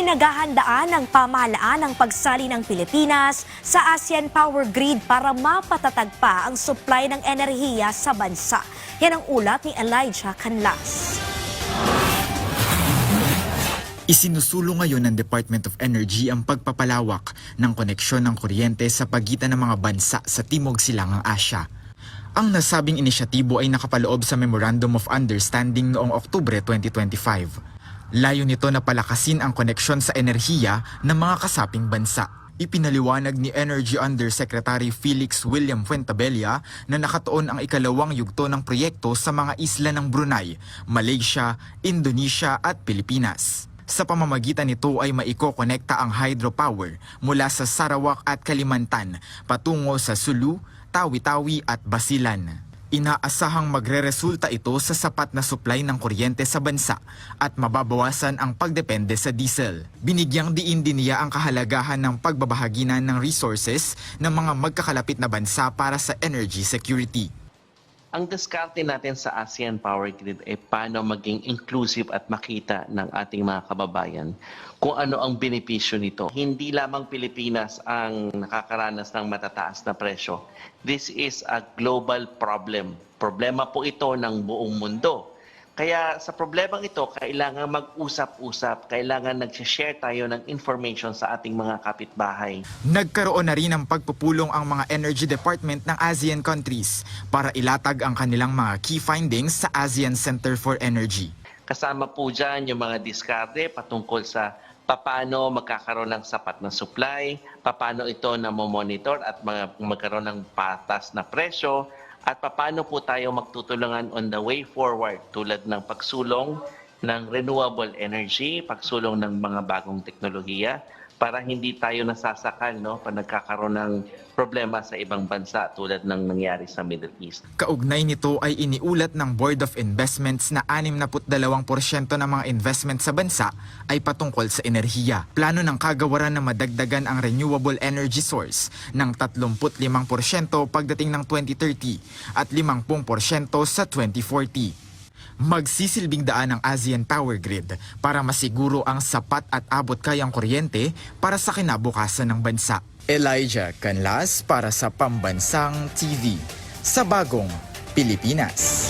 Pinaghahandaan ng pamahalaan ang pagsali ng Pilipinas sa ASEAN Power Grid para mapatatag pa ang supply ng enerhiya sa bansa. Yan ang ulat ni Elijah Canlas. Isinusulong ngayon ng Department of Energy ang pagpapalawak ng koneksyon ng kuryente sa pagitan ng mga bansa sa Timog Silangang Asya. Ang nasabing inisyatibo ay nakapaloob sa Memorandum of Understanding noong Oktubre 2025. Layo nito na palakasin ang koneksyon sa enerhiya ng mga kasaping bansa. Ipinaliwanag ni Energy Undersecretary Felix William Fuentabella na nakatuon ang ikalawang yugto ng proyekto sa mga isla ng Brunei, Malaysia, Indonesia at Pilipinas. Sa pamamagitan nito ay maikokonekta ang hydropower mula sa Sarawak at Kalimantan patungo sa Sulu, Tawi-Tawi at Basilan. Inaasahang magreresulta ito sa sapat na supply ng kuryente sa bansa at mababawasan ang pagdepende sa diesel. Binigyang diin din niya ang kahalagahan ng pagbabahaginan ng resources ng mga magkakalapit na bansa para sa energy security. Ang diskarte natin sa ASEAN Power Grid ay paano maging inclusive at makita ng ating mga kababayan kung ano ang benepisyo nito. Hindi lamang Pilipinas ang nakakaranas ng matataas na presyo. This is a global problem. Problema po ito ng buong mundo. Kaya sa problemang ito, kailangan mag-usap-usap, kailangan nag-share tayo ng information sa ating mga kapitbahay. Nagkaroon na rin ng pagpupulong ang mga energy department ng ASEAN countries para ilatag ang kanilang mga key findings sa ASEAN Center for Energy. Kasama po dyan yung mga diskarte patungkol sa paano magkakaroon ng sapat na supply, paano ito na monitor at magkaroon ng patas na presyo, at paano po tayo magtutulungan on the way forward tulad ng pagsulong ng renewable energy, pagsulong ng mga bagong teknolohiya para hindi tayo nasasakal pag nagkakaroon ng problema sa ibang bansa tulad ng nangyari sa Middle East. Kaugnay nito ay iniulat ng Board of Investments na 62% ng mga investment sa bansa ay patungkol sa enerhiya. Plano ng kagawaran na madagdagan ang renewable energy source ng 35% pagdating ng 2030 at 50% sa 2040. Magsisilbing daan ang ASEAN Power Grid para masiguro ang sapat at abot-kayang kuryente para sa kinabukasan ng bansa. Elijah Canlas para sa Pambansang TV sa Bagong Pilipinas.